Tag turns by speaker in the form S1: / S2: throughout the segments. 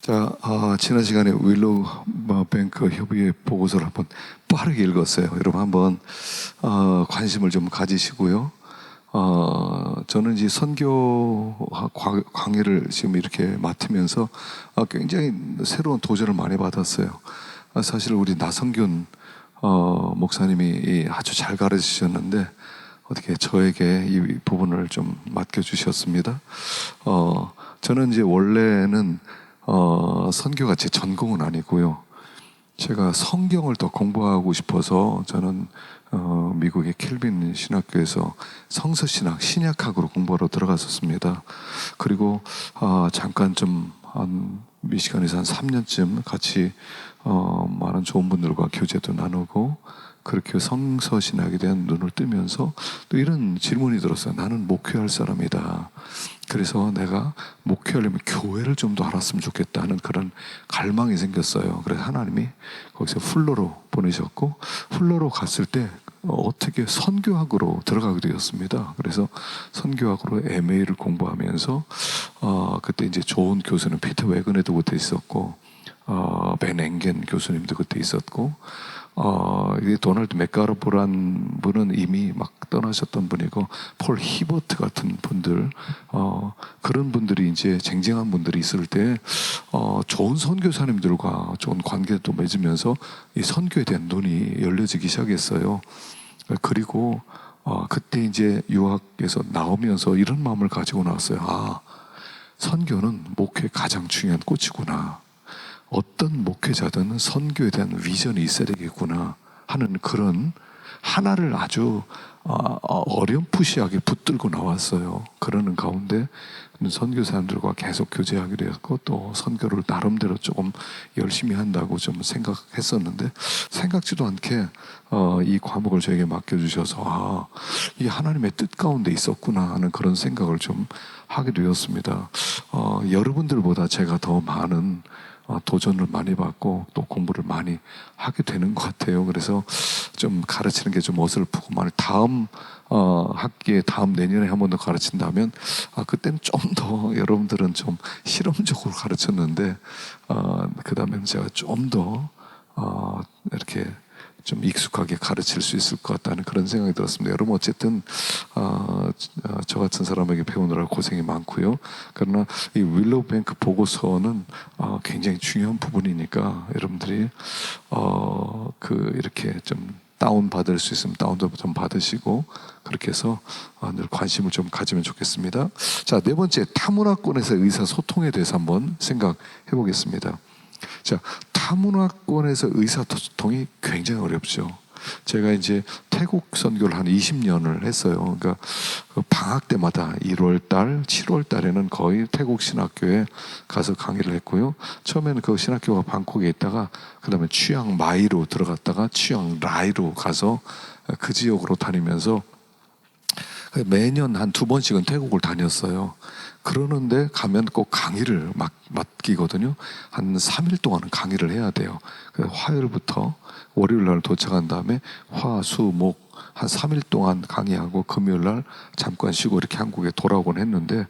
S1: 자, 지난 시간에 윌로우 뱅크 협의회 보고서를 한번 빠르게 읽었어요. 여러분 한번 관심을 좀 가지시고요. 저는 이제 선교 강의를 지금 이렇게 맡으면서 굉장히 새로운 도전을 많이 받았어요. 사실 우리 나성균 목사님이 아주 잘 가르치셨는데 어떻게 저에게 이 부분을 좀 맡겨주셨습니다. 저는 이제 원래는 선교가 제 전공은 아니고요. 제가 성경을 더 공부하고 싶어서 저는 미국의 켈빈 신학교에서 성서신학, 신약학으로 공부하러 들어갔었습니다. 그리고 잠깐 좀 한 미시간에서 한 3년쯤 같이 많은 좋은 분들과 교제도 나누고 그렇게 성서신학에 대한 눈을 뜨면서 또 이런 질문이 들었어요. 나는 목회할 사람이다. 그래서 내가 목회하려면 교회를 좀 더 알았으면 좋겠다는 그런 갈망이 생겼어요. 그래서 하나님이 거기서 훌러로 보내셨고, 훌러로 갔을 때 어떻게 선교학으로 들어가게 되었습니다. 그래서 선교학으로 MA를 공부하면서 그때 이제 좋은 교수는 피터 웨그네도 그때 있었고, 벤 앵겐 교수님도 그때 있었고, 이게 도널드 맥가르보란 분은 이미 막 떠나셨던 분이고, 폴 히버트 같은 분들, 그런 분들이 이제 쟁쟁한 분들이 있을 때, 좋은 선교사님들과 좋은 관계도 맺으면서 이 선교에 대한 눈이 열려지기 시작했어요. 그리고, 그때 이제 유학에서 나오면서 이런 마음을 가지고 나왔어요. 선교는 목회의 가장 중요한 꽃이구나. 어떤 목회자든 선교에 대한 비전이 있어야 되겠구나 하는 그런 하나를 아주 어렴풋이하게 붙들고 나왔어요. 그러는 가운데 선교사님들과 계속 교제하게 되었고 또 선교를 나름대로 조금 열심히 한다고 좀 생각했었는데 생각지도 않게 이 과목을 저에게 맡겨주셔서 이 하나님의 뜻 가운데 있었구나 하는 그런 생각을 좀 하게 되었습니다. 여러분들보다 제가 더 많은 도전을 많이 받고 또 공부를 많이 하게 되는 것 같아요. 그래서 좀 가르치는 게 좀 어설프고 만약 다음 학기에 다음 내년에 한 번 더 가르친다면 그때는 좀 더 여러분들은 좀 실험적으로 가르쳤는데 그 다음에는 제가 좀 더 이렇게 좀 익숙하게 가르칠 수 있을 것 같다는 그런 생각이 들었습니다. 여러분 어쨌든 저 같은 사람에게 배우느라 고생이 많고요. 그러나 이 윌로우 뱅크 보고서는 굉장히 중요한 부분이니까 여러분들이 이렇게 좀 다운 받을 수 있으면 다운도 좀 받으시고 그렇게 해서 늘 관심을 좀 가지면 좋겠습니다. 자, 네 번째 타문화권에서 의사소통에 대해서 한번 생각해 보겠습니다. 자, 타문화권에서 의사소통이 굉장히 어렵죠. 제가 이제 태국 선교를 한 20년을 했어요. 그러니까 그 방학 때마다 1월달, 7월달에는 거의 태국 신학교에 가서 강의를 했고요. 처음에는 그 신학교가 방콕에 있다가 그 다음에 취앙 마이로 들어갔다가 취앙 라이로 가서 그 지역으로 다니면서 매년 한 2번씩은 태국을 다녔어요. 그러는데 가면 꼭 강의를 맡기거든요. 한 3일 동안은 강의를 해야 돼요. 그래서 화요일부터 월요일 날 도착한 다음에 화, 수, 목 한 3일 동안 강의하고 금요일 날 잠깐 쉬고 이렇게 한국에 돌아오곤 했는데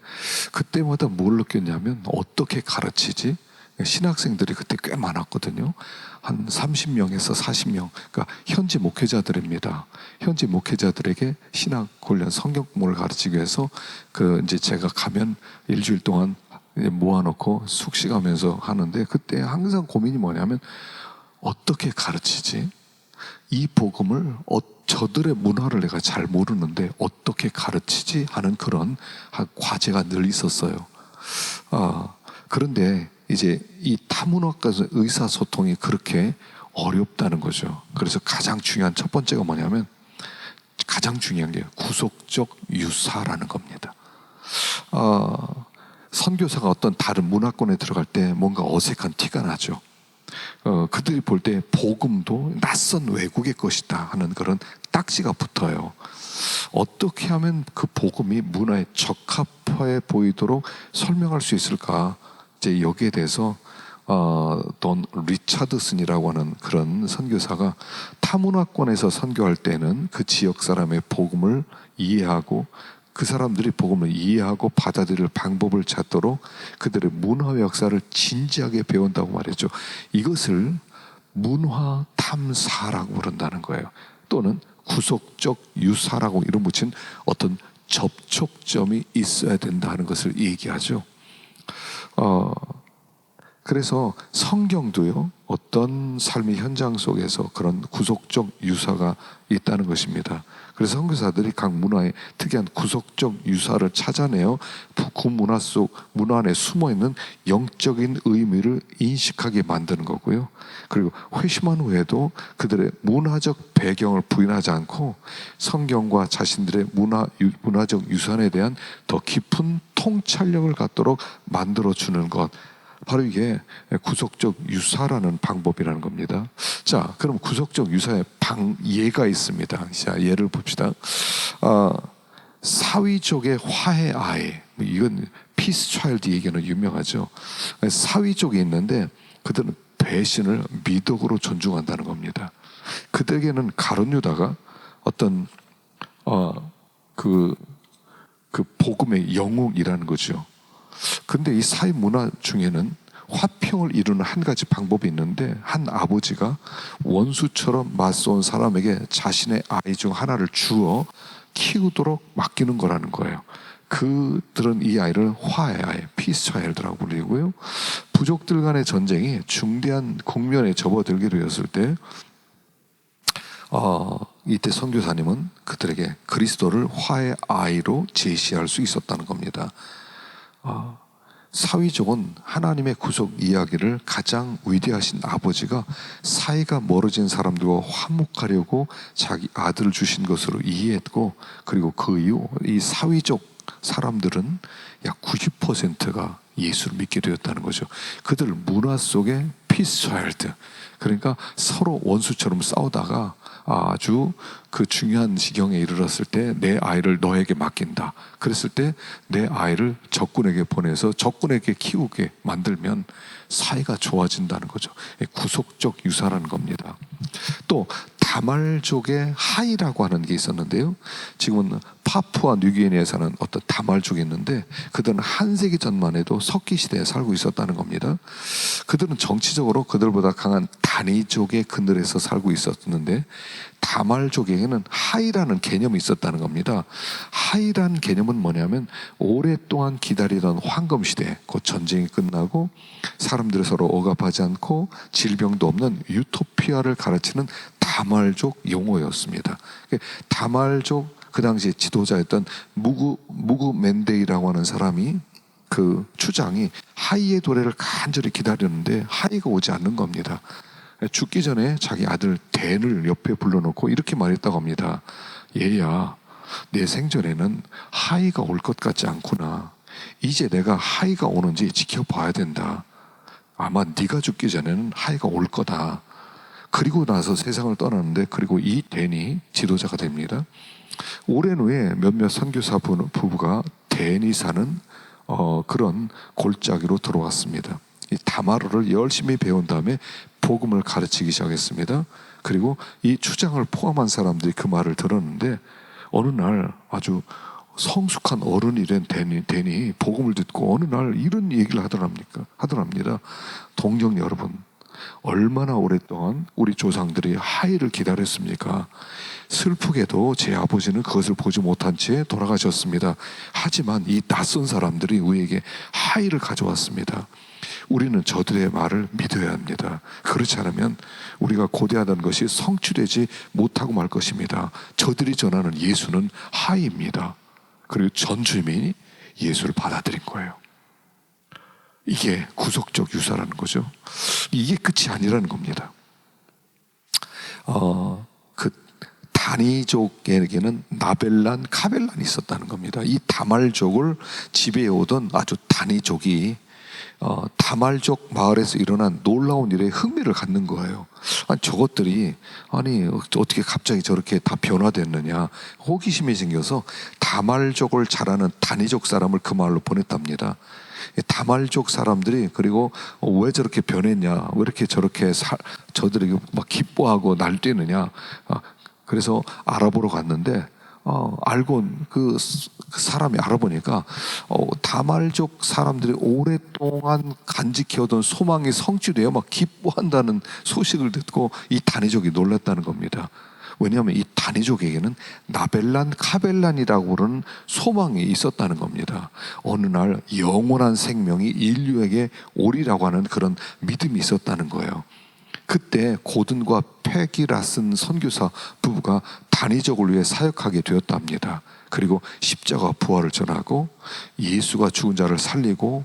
S1: 그때마다 뭘 느꼈냐면 어떻게 가르치지? 신학생들이 그때 꽤 많았거든요. 한 30명에서 40명. 그러니까 현지 목회자들입니다. 현지 목회자들에게 신학 관련 성경 공부를 가르치기 위해서 이제 제가 가면 일주일 동안 모아놓고 숙식하면서 하는데 그때 항상 고민이 뭐냐면 어떻게 가르치지? 이 복음을 저들의 문화를 내가 잘 모르는데 어떻게 가르치지? 하는 그런 과제가 늘 있었어요. 그런데 이제 이 타문화권에서 의사소통이 그렇게 어렵다는 거죠. 그래서 가장 중요한 첫 번째가 뭐냐면 가장 중요한 게 구속적 유사라는 겁니다. 선교사가 어떤 다른 문화권에 들어갈 때 뭔가 어색한 티가 나죠. 그들이 볼 때 복음도 낯선 외국의 것이다 하는 그런 딱지가 붙어요. 어떻게 하면 그 복음이 문화에 적합해 보이도록 설명할 수 있을까? 이제 여기에 대해서 돈 리차드슨이라고 하는 그런 선교사가 타문화권에서 선교할 때는 그 지역 사람의 복음을 이해하고 그 사람들이 복음을 이해하고 받아들일 방법을 찾도록 그들의 문화 역사를 진지하게 배운다고 말했죠. 이것을 문화 탐사라고 부른다는 거예요. 또는 구속적 유사라고 이름 붙인 어떤 접촉점이 있어야 된다는 것을 얘기하죠. 그래서 성경도요, 어떤 삶의 현장 속에서 그런 구속적 유사가 있다는 것입니다. 그래서 선교사들이 각 문화의 특이한 구속적 유사를 찾아내어 그 문화 안에 숨어있는 영적인 의미를 인식하게 만드는 거고요. 그리고 회심한 후에도 그들의 문화적 배경을 부인하지 않고 성경과 자신들의 문화적 유산에 대한 더 깊은 통찰력을 갖도록 만들어주는 것, 바로 이게 구속적 유사라는 방법이라는 겁니다. 자, 그럼 구속적 유사의 예가 있습니다. 자, 예를 봅시다. 사위족의 화해 아이, 이건 피스 차일드 얘기는 유명하죠. 사위족이 있는데 그들은 배신을 미덕으로 존중한다는 겁니다. 그들에게는 가룟 유다가 어떤 그 복음의 영웅이라는 거죠. 근데 이 사회 문화 중에는 화평을 이루는 한 가지 방법이 있는데, 한 아버지가 원수처럼 맞서온 사람에게 자신의 아이 중 하나를 주어 키우도록 맡기는 거라는 거예요. 그들은 이 아이를 화해의 아이, 피스 차일드라고 불리고요. 부족들 간의 전쟁이 중대한 국면에 접어들게 되었을 때 이때 선교사님은 그들에게 그리스도를 화해의 아이로 제시할 수 있었다는 겁니다. 사위족은 하나님의 구속 이야기를 가장 위대하신 아버지가 사이가 멀어진 사람들과 화목하려고 자기 아들을 주신 것으로 이해했고, 그리고 그 이후 이 사위족 사람들은 약 90%가 예수를 믿게 되었다는 거죠. 그들 문화 속에 피스 차일드, 그러니까 서로 원수처럼 싸우다가 아주 그 중요한 지경에 이르렀을 때 내 아이를 너에게 맡긴다. 그랬을 때 내 아이를 적군에게 보내서 적군에게 키우게 만들면 사이가 좋아진다는 거죠. 구속적 유사라는 겁니다. 또 다말족의 하이라고 하는 게 있었는데요. 지금은 파푸아 뉴기니아에 사는 어떤 다말족이 있는데, 그들은 한 세기 전만 해도 석기 시대에 살고 있었다는 겁니다. 그들은 정치적으로 그들보다 강한 다니족의 그늘에서 살고 있었는데, 다말족에게는 하이라는 개념이 있었다는 겁니다. 하이라는 개념은 뭐냐면 오랫동안 기다리던 황금 시대, 곧 전쟁이 끝나고 사람들이 서로 억압하지 않고 질병도 없는 유토피아를 가르치는 다말족 용어였습니다. 다말족 그 당시 지도자였던 무구 맨데이라고 하는 사람이, 그 추장이 하이의 도래를 간절히 기다렸는데 하이가 오지 않는 겁니다. 죽기 전에 자기 아들 댄을 옆에 불러놓고 이렇게 말했다고 합니다. 얘야, 내 생전에는 하이가 올 것 같지 않구나. 이제 내가 하이가 오는지 지켜봐야 된다. 아마 네가 죽기 전에는 하이가 올 거다. 그리고 나서 세상을 떠났는데, 그리고 이 댄이 지도자가 됩니다. 오랜 후에 몇몇 선교사 부부가 댄이 사는 그런 골짜기로 들어왔습니다. 이 다마르를 열심히 배운 다음에 복음을 가르치기 시작했습니다. 그리고 이 추장을 포함한 사람들이 그 말을 들었는데, 어느 날 아주 성숙한 어른이 된 댄이 복음을 듣고 어느 날 이런 얘기를 하더랍니다. 동정 여러분, 얼마나 오랫동안 우리 조상들이 하이를 기다렸습니까? 슬프게도 제 아버지는 그것을 보지 못한 채 돌아가셨습니다. 하지만 이 낯선 사람들이 우리에게 하이를 가져왔습니다. 우리는 저들의 말을 믿어야 합니다. 그렇지 않으면 우리가 고대하던 것이 성취되지 못하고 말 것입니다. 저들이 전하는 예수는 하이입니다. 그리고 전 주민이 예수를 받아들인 거예요. 이게 구속적 유사라는 거죠. 이게 끝이 아니라는 겁니다. 그 다니족에게는 나벨란, 카벨란이 있었다는 겁니다. 이 다말족을 지배해오던 아주 다니족이 다말족 마을에서 일어난 놀라운 일에 흥미를 갖는 거예요. 저것들이 어떻게 갑자기 저렇게 다 변화됐느냐, 호기심이 생겨서 다말족을 잘하는 다니족 사람을 그 마을로 보냈답니다. 다말족 사람들이 그리고 왜 저렇게 변했냐, 왜 이렇게 저렇게 저들이 막 기뻐하고 날뛰느냐, 그래서 알아보러 갔는데 알고 그 사람이 알아보니까 다말족 사람들이 오랫동안 간직해오던 소망이 성취되어 막 기뻐한다는 소식을 듣고 이 다니족이 놀랐다는 겁니다. 왜냐하면 이 다니족에게는 나벨란 카벨란이라고 그러는 소망이 있었다는 겁니다. 어느 날 영원한 생명이 인류에게 오리라고 하는 그런 믿음이 있었다는 거예요. 그때 고든과 페기라슨 선교사 부부가 다니족을 위해 사역하게 되었답니다. 그리고 십자가 부활을 전하고 예수가 죽은 자를 살리고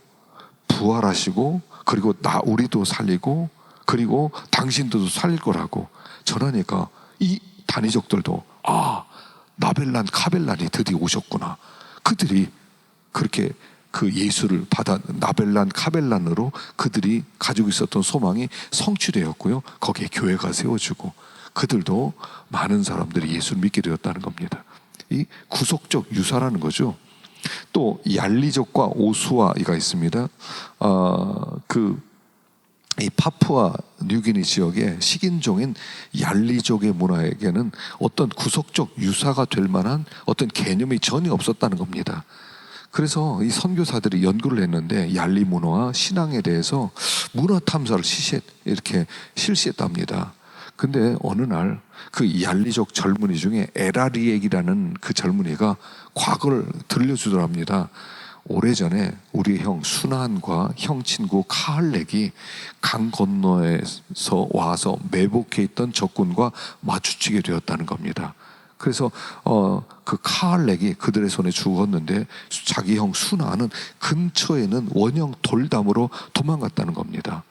S1: 부활하시고 그리고 우리도 살리고 그리고 당신들도 살릴 거라고 전하니까 이 다니족들도 나벨란 카벨란이 드디어 오셨구나. 그들이 그렇게 그 예수를 받아 나벨란 카벨란으로 그들이 가지고 있었던 소망이 성취되었고요. 거기에 교회가 세워지고 그들도 많은 사람들이 예수를 믿게 되었다는 겁니다. 이 구속적 유사라는 거죠. 또 얄리족과 오수아이가 있습니다. 이 파푸아 뉴기니 지역의 식인종인 얄리족의 문화에게는 어떤 구속적 유사가 될 만한 어떤 개념이 전혀 없었다는 겁니다. 그래서 이 선교사들이 연구를 했는데 얄리 문화와 신앙에 대해서 문화 탐사를 이렇게 실시했답니다. 근데 어느 날 그 얄리족 젊은이 중에 에라리액이라는 그 젊은이가 과거를 들려주더랍니다. 오래전에 우리 형 순한과 형 친구 카할렉이 강 건너에서 와서 매복해 있던 적군과 마주치게 되었다는 겁니다. 그래서 그 카할렉이 그들의 손에 죽었는데 자기 형 순한은 근처에는 원형 돌담으로 도망갔다는 겁니다.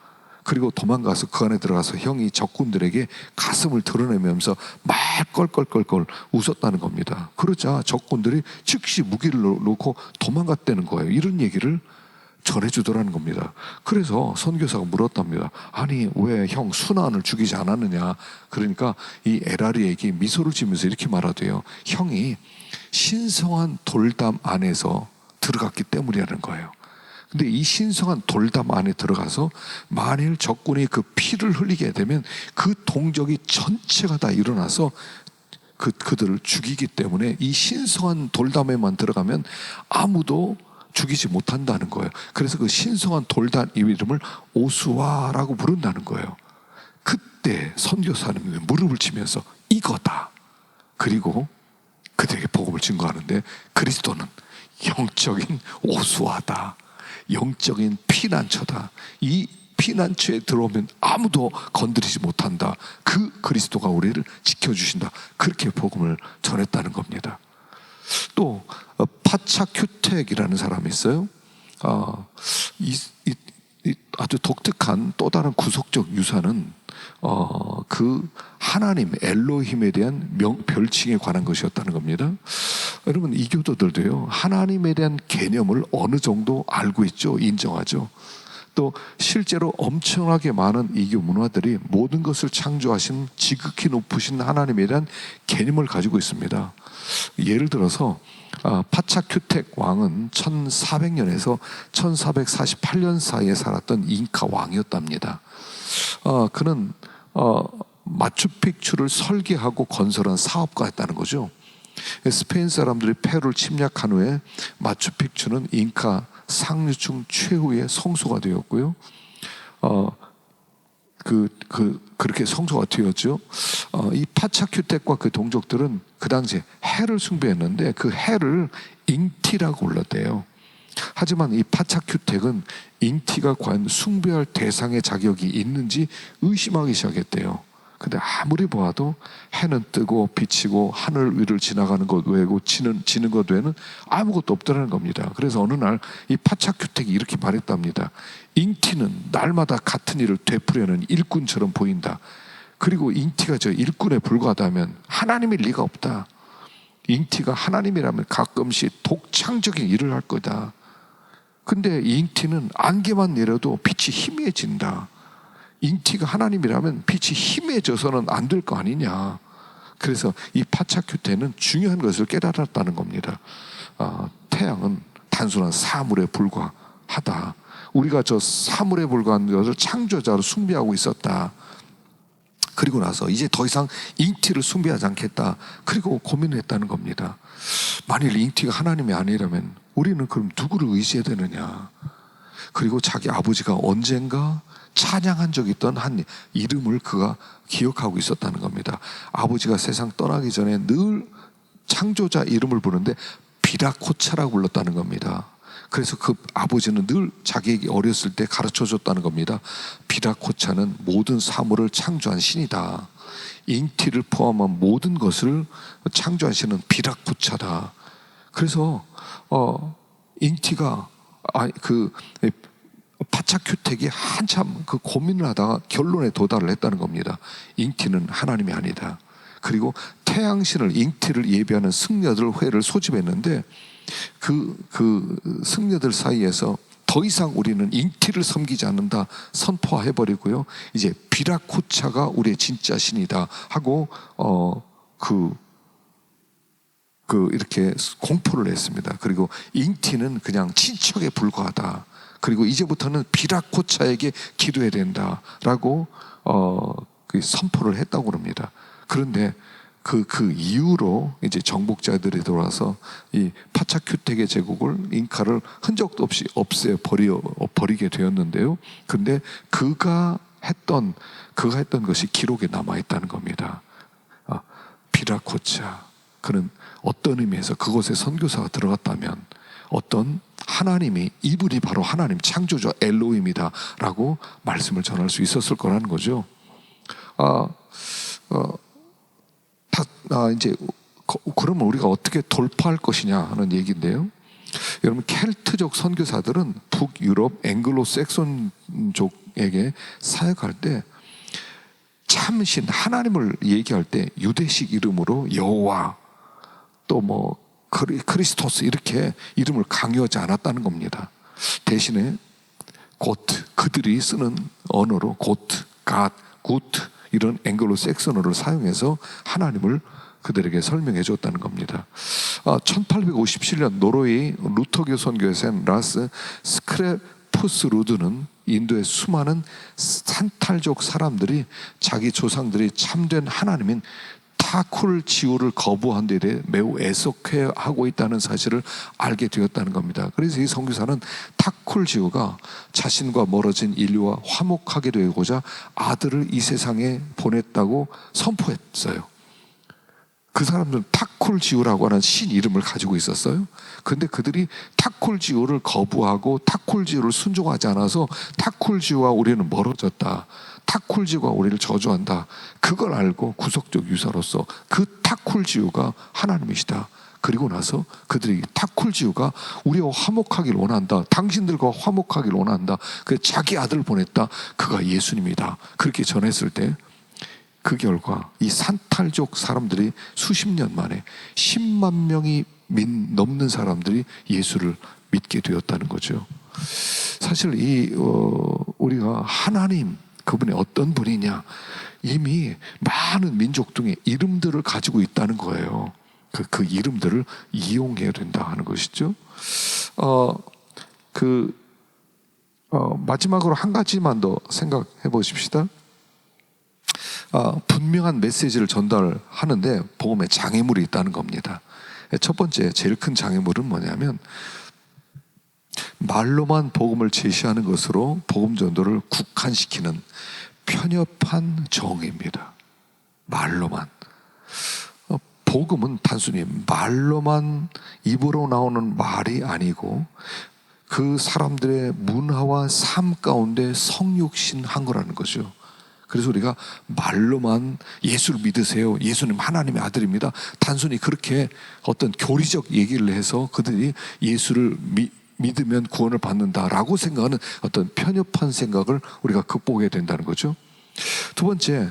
S1: 그리고 도망가서 그 안에 들어가서 형이 적군들에게 가슴을 드러내면서 막 껄껄껄껄 웃었다는 겁니다. 그러자 적군들이 즉시 무기를 놓고 도망갔다는 거예요. 이런 얘기를 전해주더라는 겁니다. 그래서 선교사가 물었답니다. 아니 왜 형 순환을 죽이지 않았느냐. 그러니까 이 에라리에게 미소를 지면서 이렇게 말하대요. 형이 신성한 돌담 안에서 들어갔기 때문이라는 거예요. 근데 이 신성한 돌담 안에 들어가서 만일 적군이 그 피를 흘리게 되면 그 동족이 전체가 다 일어나서 그들을 죽이기 때문에 이 신성한 돌담에만 들어가면 아무도 죽이지 못한다는 거예요. 그래서 그 신성한 돌담 이름을 오수아라고 부른다는 거예요. 그때 선교사는 무릎을 치면서 이거다. 그리고 그들에게 복음을 증거하는데 그리스도는 영적인 오수아다. 영적인 피난처다. 이 피난처에 들어오면 아무도 건드리지 못한다. 그 그리스도가 우리를 지켜주신다. 그렇게 복음을 전했다는 겁니다. 또 파차큐텍이라는 사람이 있어요. 아주 독특한 또 다른 구속적 유사는 그 하나님 엘로힘에 대한 별칭에 관한 것이었다는 겁니다. 여러분 이교도들도요 하나님에 대한 개념을 어느 정도 알고 있죠. 인정하죠. 또 실제로 엄청나게 많은 이교 문화들이 모든 것을 창조하신 지극히 높으신 하나님에 대한 개념을 가지고 있습니다. 예를 들어서 파차큐텍 왕은 1400년에서 1448년 사이에 살았던 잉카 왕이었답니다. 그는 마추픽추를 설계하고 건설한 사업가였다는 거죠. 스페인 사람들이 페루를 침략한 후에 마추픽추는 잉카 상류층 최후의 성소가 되었고요. 그렇게 성소가 되었죠. 이 파차큐텍과 그 동족들은 그 당시에 해를 숭배했는데 그 해를 잉티라고 불렀대요. 하지만 이 파차큐텍은 잉티가 과연 숭배할 대상의 자격이 있는지 의심하기 시작했대요. 근데 아무리 보아도 해는 뜨고 비치고 하늘 위를 지나가는 것 외고 지는 것 외에는 아무것도 없더라는 겁니다. 그래서 어느 날 이 파차큐텍이 이렇게 말했답니다. 잉티는 날마다 같은 일을 되풀이하는 일꾼처럼 보인다. 그리고 잉티가 저 일꾼에 불과하다면 하나님일 리가 없다. 잉티가 하나님이라면 가끔씩 독창적인 일을 할 거다. 근데 잉티는 안개만 내려도 빛이 희미해진다. 잉티가 하나님이라면 빛이 희미해져서는 안 될 거 아니냐. 그래서 이 파차큐테는 중요한 것을 깨달았다는 겁니다. 태양은 단순한 사물에 불과하다. 우리가 저 사물에 불과한 것을 창조자로 숭배하고 있었다. 그리고 나서 이제 더 이상 잉티를 숭배하지 않겠다. 그리고 고민을 했다는 겁니다. 만일 잉티가 하나님이 아니라면 우리는 그럼 누구를 의지해야 되느냐. 그리고 자기 아버지가 언젠가 찬양한 적이 있던 한 이름을 그가 기억하고 있었다는 겁니다. 아버지가 세상 떠나기 전에 늘 창조자 이름을 부르는데 비라코차라고 불렀다는 겁니다. 그래서 그 아버지는 늘 자기에게 어렸을 때 가르쳐 줬다는 겁니다. 비라코차는 모든 사물을 창조한 신이다. 잉티를 포함한 모든 것을 창조한 신은 비라코차다. 그래서 잉티가 파차큐텍이 한참 그 고민을 하다가 결론에 도달을 했다는 겁니다. 잉티는 하나님이 아니다. 그리고 태양신을 잉티를 예배하는 승려들 회를 소집했는데 그 승려들 사이에서 더 이상 우리는 잉티를 섬기지 않는다 선포해버리고요. 이제 비라코차가 우리의 진짜 신이다 하고 이렇게 공포를 했습니다. 그리고 잉티는 그냥 친척에 불과하다. 그리고 이제부터는 비라코차에게 기도해야 된다라고 선포를 했다고 합니다. 그런데 그 이후로 이제 정복자들이 돌아서 이 파차큐텍의 제국을 잉카를 흔적도 없이 없애 버리게 되었는데요. 그런데 그가 했던 것이 기록에 남아 있다는 겁니다. 비라코차, 그는 어떤 의미에서 그곳에 선교사가 들어갔다면 어떤 하나님이 이분이 바로 하나님 창조자 엘로힘이다 라고 말씀을 전할 수 있었을 거라는 거죠. 이제 그러면 우리가 어떻게 돌파할 것이냐 하는 얘기인데요. 여러분, 켈트족 선교사들은 북유럽 앵글로색손족에게 사역할 때 참신 하나님을 얘기할 때 유대식 이름으로 여호와 또 뭐 크리스토스 이렇게 이름을 강요하지 않았다는 겁니다. 대신에 고트, 그들이 쓰는 언어로 고트, 갓, 구트 이런 앵글로색슨어를 사용해서 하나님을 그들에게 설명해 줬다는 겁니다. 1857년 노르웨이 루터교 선교사인 라스 스크레푸스 루드는 인도의 수많은 산탈족 사람들이 자기 조상들이 참된 하나님인 타쿨지오를 거부한 데 대해 매우 애석해하고 있다는 사실을 알게 되었다는 겁니다. 그래서 이 선교사는 타쿨지오가 자신과 멀어진 인류와 화목하게 되고자 아들을 이 세상에 보냈다고 선포했어요. 그 사람들은 타쿨지오라고 하는 신 이름을 가지고 있었어요. 근데 그들이 타쿨지오를 거부하고 타쿨지오를 순종하지 않아서 타쿨지오와 우리는 멀어졌다, 타쿨지오가 우리를 저주한다, 그걸 알고 구속적 유사로서 그 타쿨지오가 하나님이시다. 그리고 나서 그들이 타쿨지오가 우리와 화목하길 원한다, 당신들과 화목하길 원한다, 그 자기 아들을 보냈다, 그가 예수님이다, 그렇게 전했을 때 그 결과 이 산탈족 사람들이 수십 년 만에 10만 명이 넘는 사람들이 예수를 믿게 되었다는 거죠. 사실 우리가 하나님 그분이 어떤 분이냐, 이미 많은 민족 중에 이름들을 가지고 있다는 거예요. 그 이름들을 이용해야 된다 하는 것이죠. 마지막으로 한 가지만 더 생각해 보십시다. 분명한 메시지를 전달하는데 복음에 장애물이 있다는 겁니다. 첫 번째, 제일 큰 장애물은 뭐냐면 말로만 복음을 제시하는 것으로 복음 전도를 국한시키는 편협한 정의입니다. 말로만. 복음은 단순히 말로만 입으로 나오는 말이 아니고 그 사람들의 문화와 삶 가운데 성육신한 거라는 거죠. 그래서 우리가 말로만 예수를 믿으세요, 예수님 하나님의 아들입니다, 단순히 그렇게 어떤 교리적 얘기를 해서 그들이 예수를 믿으면 구원을 받는다라고 생각하는 어떤 편협한 생각을 우리가 극복해야 된다는 거죠. 두 번째,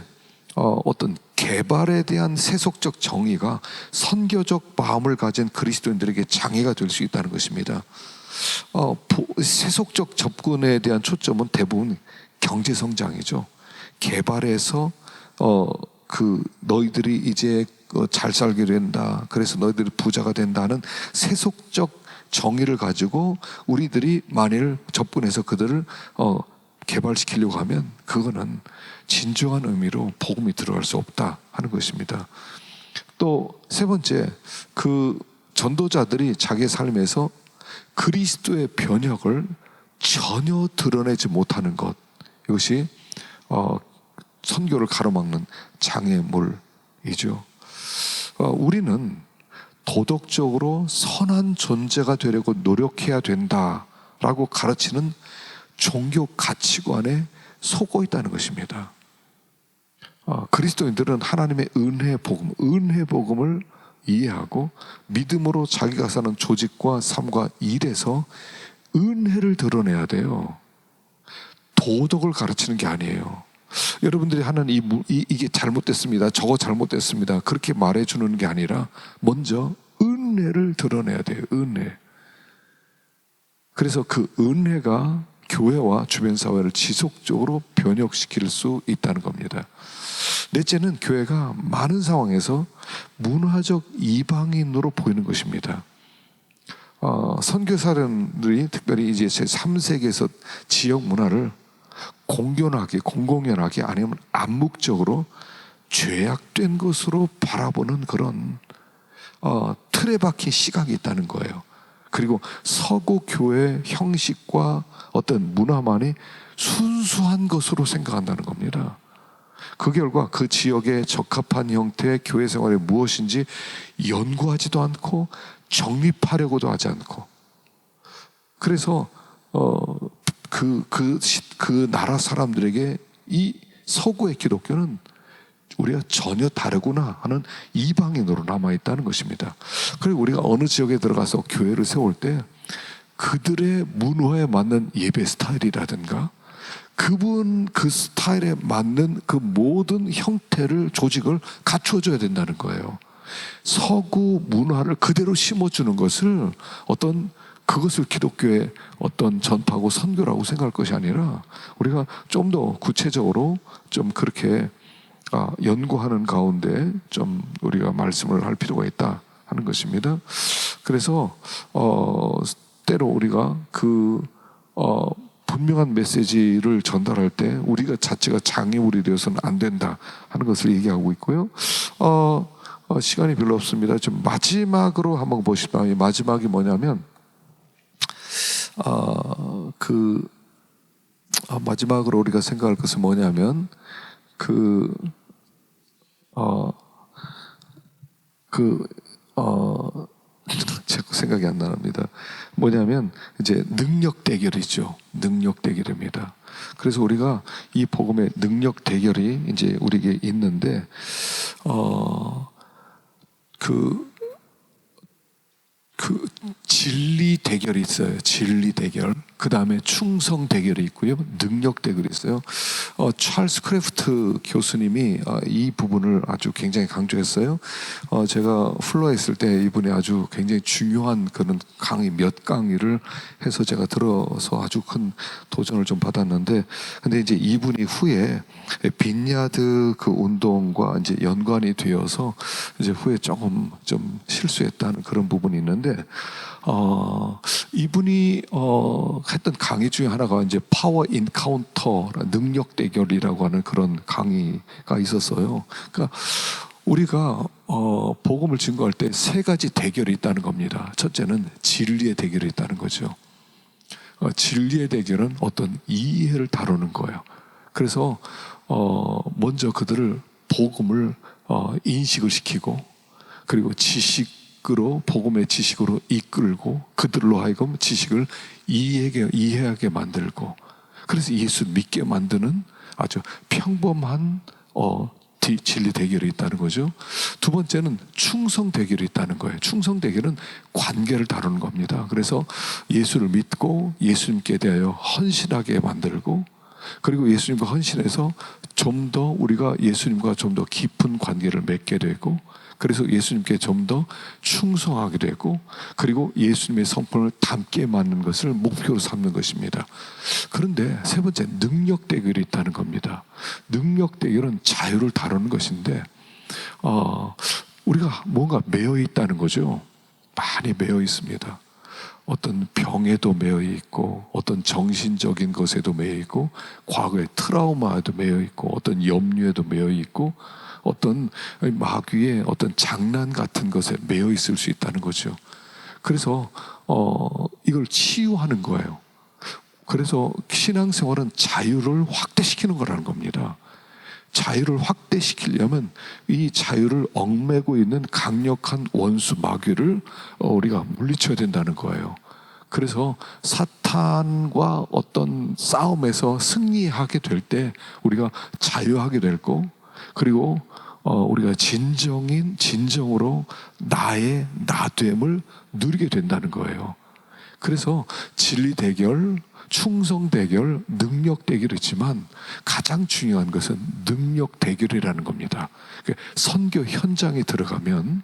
S1: 어떤 개발에 대한 세속적 정의가 선교적 마음을 가진 그리스도인들에게 장애가 될 수 있다는 것입니다. 세속적 접근에 대한 초점은 대부분 경제성장이죠. 개발해서 너희들이 이제 잘 살게 된다, 그래서 너희들이 부자가 된다는 세속적 정의를 가지고 우리들이 만일 접근해서 그들을 개발시키려고 하면 그거는 진정한 의미로 복음이 들어갈 수 없다 하는 것입니다. 또 세 번째, 그 전도자들이 자기의 삶에서 그리스도의 변혁을 전혀 드러내지 못하는 것, 이것이 선교를 가로막는 장애물이죠. 우리는 도덕적으로 선한 존재가 되려고 노력해야 된다라고 가르치는 종교 가치관에 속고 있다는 것입니다. 그리스도인들은 하나님의 은혜 복음을 이해하고 믿음으로 자기가 사는 조직과 삶과 일에서 은혜를 드러내야 돼요. 도덕을 가르치는 게 아니에요. 여러분들이 하는 이게 잘못됐습니다, 저거 잘못됐습니다, 그렇게 말해주는 게 아니라 먼저 은혜를 드러내야 돼요. 은혜. 그래서 그 은혜가 교회와 주변 사회를 지속적으로 변혁시킬 수 있다는 겁니다. 넷째는 교회가 많은 상황에서 문화적 이방인으로 보이는 것입니다. 선교사들이 특별히 이제 제3세기에서 지역 문화를 공공연하게 아니면 암묵적으로 죄악된 것으로 바라보는 그런 틀에 박힌 시각이 있다는 거예요. 그리고 서구 교회 형식과 어떤 문화만이 순수한 것으로 생각한다는 겁니다. 그 결과 그 지역에 적합한 형태의 교회 생활이 무엇인지 연구하지도 않고 정립하려고도 하지 않고, 그래서 그 나라 사람들에게 이 서구의 기독교는 우리가 전혀 다르구나 하는 이방인으로 남아있다는 것입니다. 그리고 우리가 어느 지역에 들어가서 교회를 세울 때 그들의 문화에 맞는 예배 스타일이라든가 그 스타일에 맞는 그 모든 형태를, 조직을 갖추어줘야 된다는 거예요. 서구 문화를 그대로 심어주는 것을 그것을 기독교의 어떤 전파고 선교라고 생각할 것이 아니라 우리가 좀 더 구체적으로 좀 그렇게 연구하는 가운데 좀 우리가 말씀을 할 필요가 있다 하는 것입니다. 그래서 때로 우리가 분명한 메시지를 전달할 때 우리가 자체가 장애물이 되어서는 안 된다 하는 것을 얘기하고 있고요. 시간이 별로 없습니다. 좀 마지막으로 한번 보시면, 이 마지막이 뭐냐면 마지막으로 우리가 생각할 것은 뭐냐면 자꾸 생각이 안 납니다. 뭐냐면 이제 능력 대결이죠. 능력 대결입니다. 그래서 우리가 이 복음의 능력 대결이 이제 우리에게 있는데 진리 대결이 있어요. 진리 대결. 그 다음에 충성 대결이 있고요. 능력 대결이 있어요. 찰스 크래프트 교수님이 이 부분을 아주 굉장히 강조했어요. 제가 플로에 있을 때 이분이 아주 굉장히 중요한 그런 몇 강의를 해서 제가 들어서 아주 큰 도전을 좀 받았는데, 근데 이제 이분이 후에 빈야드 그 운동과 이제 연관이 되어서 이제 후에 조금 좀 실수했다는 그런 부분이 있는데, 이분이 했던 강의 중에 하나가 이제 파워 인카운터, 능력 대결이라고 하는 그런 강의가 있었어요. 그러니까 우리가 복음을 증거할 때 세 가지 대결이 있다는 겁니다. 첫째는 진리의 대결이 있다는 거죠. 진리의 대결은 어떤 이해를 다루는 거예요. 그래서 먼저 그들을 복음을 인식을 시키고, 그리고 복음의 지식으로 이끌고 그들로 하여금 지식을 이해하게 만들고, 그래서 예수 믿게 만드는 아주 평범한 진리 대결이 있다는 거죠. 두 번째는 충성 대결이 있다는 거예요. 충성 대결은 관계를 다루는 겁니다. 그래서 예수를 믿고 예수님께 대하여 헌신하게 만들고, 그리고 예수님과 헌신해서 좀 더 우리가 예수님과 좀 더 깊은 관계를 맺게 되고, 그래서 예수님께 좀 더 충성하게 되고, 그리고 예수님의 성품을 닮게 만드는 것을 목표로 삼는 것입니다. 그런데 세 번째, 능력 대결이 있다는 겁니다. 능력 대결은 자유를 다루는 것인데 우리가 뭔가 매여 있다는 거죠. 많이 매여 있습니다. 어떤 병에도 매여 있고 어떤 정신적인 것에도 매여 있고 과거의 트라우마에도 매여 있고 어떤 염려에도 매여 있고 어떤 마귀의 어떤 장난 같은 것에 매여 있을 수 있다는 거죠. 그래서 이걸 치유하는 거예요. 그래서 신앙생활은 자유를 확대시키는 거라는 겁니다. 자유를 확대시키려면 이 자유를 얽매고 있는 강력한 원수 마귀를 우리가 물리쳐야 된다는 거예요. 그래서 사탄과 어떤 싸움에서 승리하게 될 때 우리가 자유하게 될 거, 그리고 우리가 진정으로 나의 나됨을 누리게 된다는 거예요. 그래서 진리 대결, 충성 대결, 능력 대결이지만 가장 중요한 것은 능력 대결이라는 겁니다. 선교 현장에 들어가면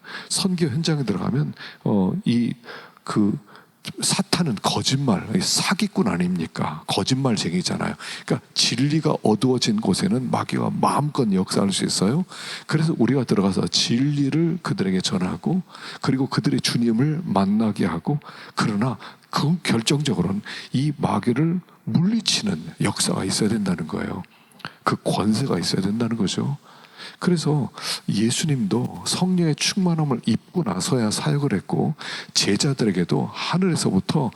S1: 사탄은 거짓말, 사기꾼 아닙니까? 거짓말쟁이잖아요. 그러니까 진리가 어두워진 곳에는 마귀가 마음껏 역사할 수 있어요. 그래서 우리가 들어가서 진리를 그들에게 전하고, 그리고 그들의 주님을 만나게 하고, 그러나 그 결정적으로는 이 마귀를 물리치는 역사가 있어야 된다는 거예요. 그 권세가 있어야 된다는 거죠. 그래서 예수님도 성령의 충만함을 입고 나서야 사역을 했고, 제자들에게도 하늘에서부터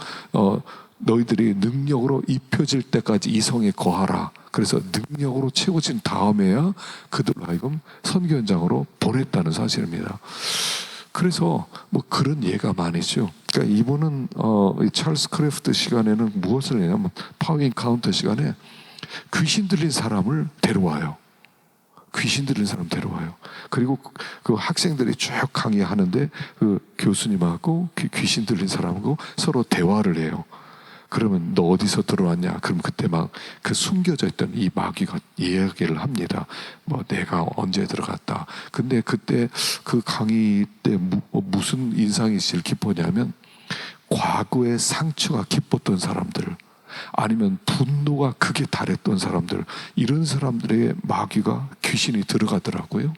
S1: 너희들이 능력으로 입혀질 때까지 이 성에 거하라, 그래서 능력으로 채워진 다음에야 그들로 하여금 선교 현장으로 보냈다는 사실입니다. 그래서 뭐 그런 예가 많이죠. 그러니까 이분은 이 찰스 크래프트 시간에는 무엇을 했냐면, 파워 인카운터 시간에 귀신 들린 사람을 데려와요. 귀신 들린 사람 데려와요. 그리고 그 학생들이 쭉 강의하는데 그 교수님하고 귀신 들린 사람하고 서로 대화를 해요. 그러면 너 어디서 들어왔냐? 그럼 그때 막 그 숨겨져 있던 이 마귀가 이야기를 합니다. 뭐 내가 언제 들어갔다. 근데 그때 그 강의 때 무슨 인상이 제일 깊었냐면, 과거의 상처가 깊었던 사람들, 아니면 분노가 극에 달했던 사람들, 이런 사람들의 마귀가 귀신이 들어가더라고요.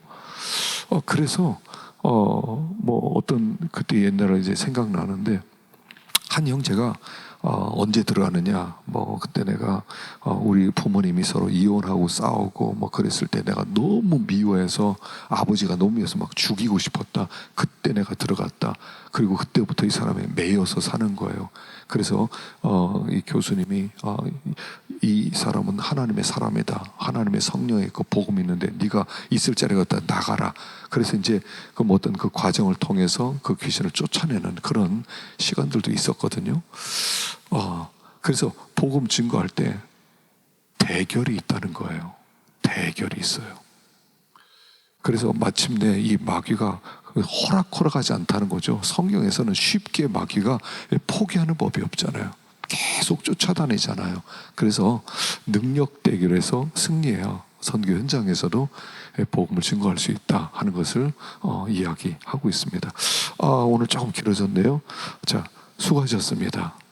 S1: 그래서 뭐 어떤 그때 옛날에 이제 생각나는데, 한 형제가 언제 들어가느냐, 뭐 그때 내가 우리 부모님이 서로 이혼하고 싸우고 뭐 그랬을 때 내가 너무 미워해서, 아버지가 너무 미워서 막 죽이고 싶었다. 그때 내가 들어갔다. 그리고 그때부터 이 사람에 매여서 사는 거예요. 그래서 이 교수님이 이 사람은 하나님의 사람이다, 하나님의 성령이 있고 복음이 있는데 네가 있을 자리에 갖다 나가라. 그래서 이제 그 어떤 그 과정을 통해서 그 귀신을 쫓아내는 그런 시간들도 있었거든요. 그래서 복음 증거할 때 대결이 있다는 거예요. 대결이 있어요. 그래서 마침내 이 마귀가 호락호락하지 않다는 거죠. 성경에서는 쉽게 마귀가 포기하는 법이 없잖아요. 계속 쫓아다니잖아요. 그래서 능력 대결에서 승리해야 선교 현장에서도 복음을 증거할 수 있다 하는 것을 이야기하고 있습니다. 오늘 조금 길어졌네요. 자, 수고하셨습니다.